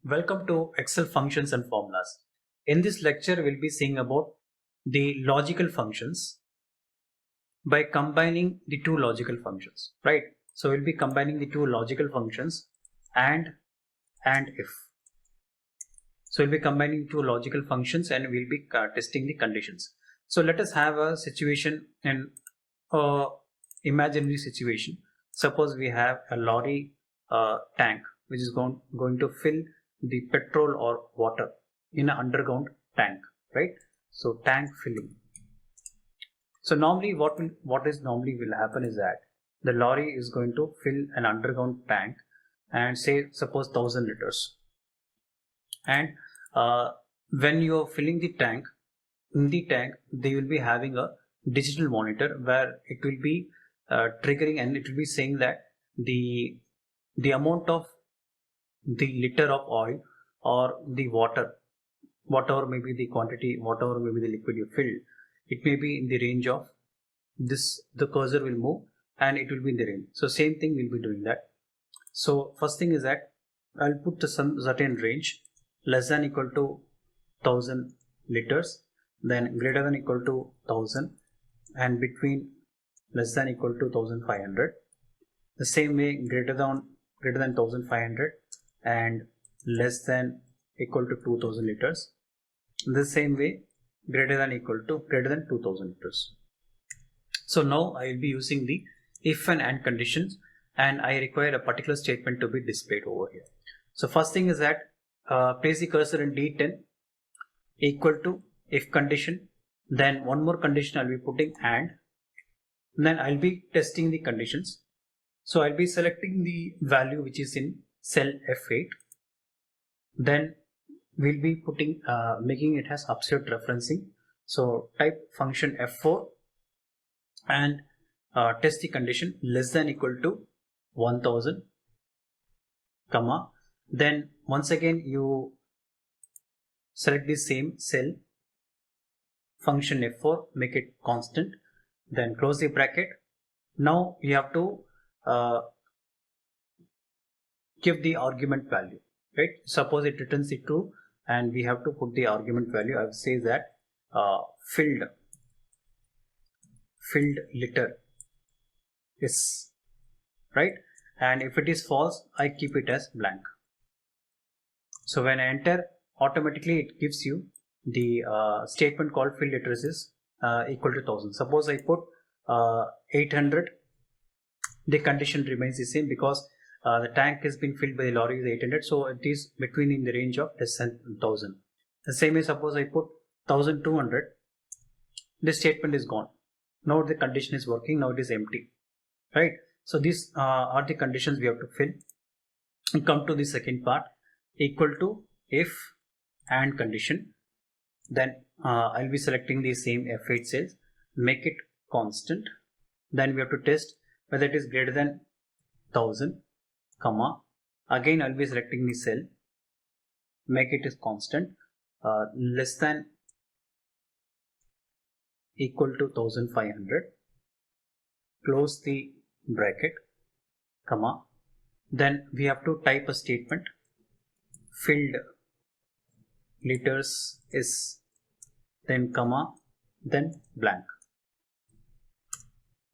Welcome to Excel functions and formulas. In this lecture, we'll be seeing about the logical functions by combining the two logical functions, right? So we'll be combining the two logical functions and if. So we'll be combining two logical functions and we'll be testing the conditions. So let us have a situation in a imaginary situation. Suppose we have a lorry tank which is going to fill the petrol or water in an underground tank, right? So tank filling. So normally what will happen is that the lorry is going to fill an underground tank and say suppose 1000 liters. And when you are filling the tank, in the tank they will be having a digital monitor where it will be triggering and it will be saying that the amount of the liter of oil or the water, whatever may be the quantity, whatever may be the liquid you fill, it may be in the range of this. The cursor will move and it will be in the range. So same thing we'll be doing that. So first thing is that I'll put some certain range less than equal to 1000 liters, then greater than equal to 1000, and between less than equal to 1500. The same way greater than 1500 and less than equal to 2000 liters. The same way greater than 2000 liters. So now I will be using the if and AND conditions, and I require a particular statement to be displayed over here. So first thing is that place the cursor in D10 equal to if condition, then one more condition I'll be putting and then I'll be testing the conditions. So I'll be selecting the value which is in cell F8. Then we'll be putting making it as absolute referencing. So type function F4 and test the condition less than equal to 1000, comma. Then once again you select the same cell, function F4, make it constant, then close the bracket. Now you have to give the argument value, right? Suppose it returns the true and we have to put the argument value. I will say that filled liter is right, and if it is false I keep it as blank. So when I enter, automatically it gives you the statement called filled liters is equal to 1000. Suppose I put 800, the condition remains the same because the tank has been filled by the lorry with 800, so it is between in the range of less than 1000. The same way, suppose I put 1200, this statement is gone. Now the condition is working, now it is empty, right? So these are the conditions we have to fill. And come to the second part, equal to if and condition. Then I'll be selecting the same F8 cells, make it constant. Then we have to test whether it is greater than 1000, comma. Again I'll be selecting the cell, make it as constant, less than equal to 1500, close the bracket, comma. Then we have to type a statement, filled liters is, then comma, then blank.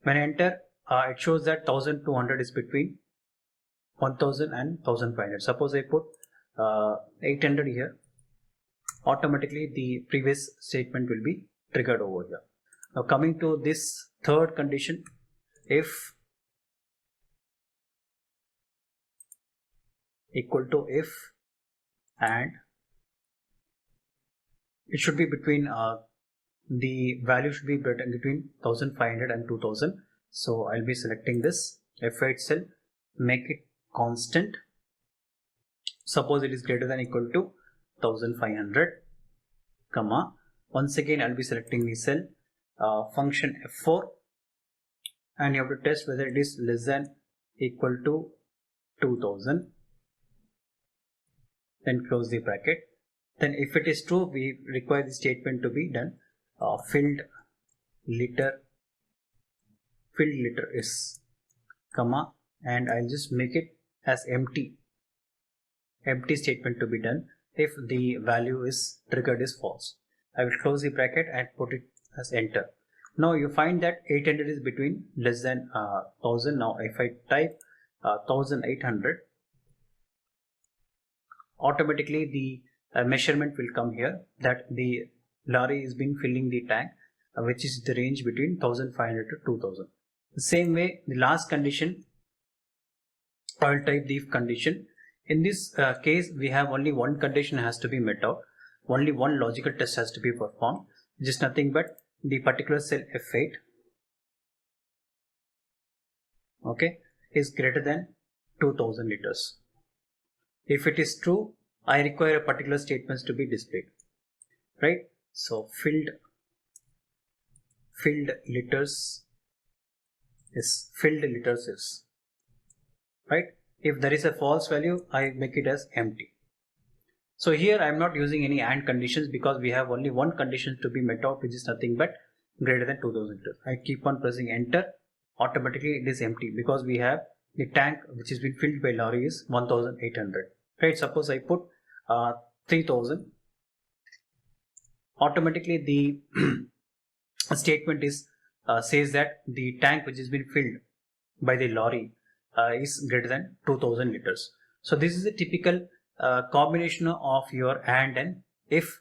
When I enter, it shows that 1200 is between 1000 and 1500. Suppose I put 800 here, automatically the previous statement will be triggered over here. Now coming to this third condition, if equal to if and it should be between the value should be between 1500 and 2000. So I'll be selecting this F8 cell, make it constant. Suppose it is greater than equal to 1500, comma. Once again I'll be selecting the cell, function F4, and you have to test whether it is less than equal to 2000, then close the bracket. Then if it is true, we require the statement to be done, filled liter is, comma, and I'll just make it as empty. empty statement to be done if the value is triggered is false. I will close the bracket and put it as enter. Now you find that 800 is between less than 1000. Now if I type 1800, automatically the measurement will come here that the lorry is been filling the tank, which is the range between 1500 to 2000. The same way, the last condition, I will type the if condition. In this case, we have only one condition has to be met out. Only one logical test has to be performed, which is nothing but the particular cell F8, okay, is greater than 2000 liters. If it is true, I require a particular statements to be displayed, right? So filled liters is right. If there is a false value, I make it as empty. So here I am not using any AND conditions because we have only one condition to be met out, which is nothing but greater than 2000 liters. I keep on pressing enter. Automatically it is empty because we have the tank which has been filled by lorry is 1800. Right? Suppose I put 3000. Automatically the statement is says that the tank which has been filled by the lorry is greater than 2000 liters. So this is a typical combination of your AND and if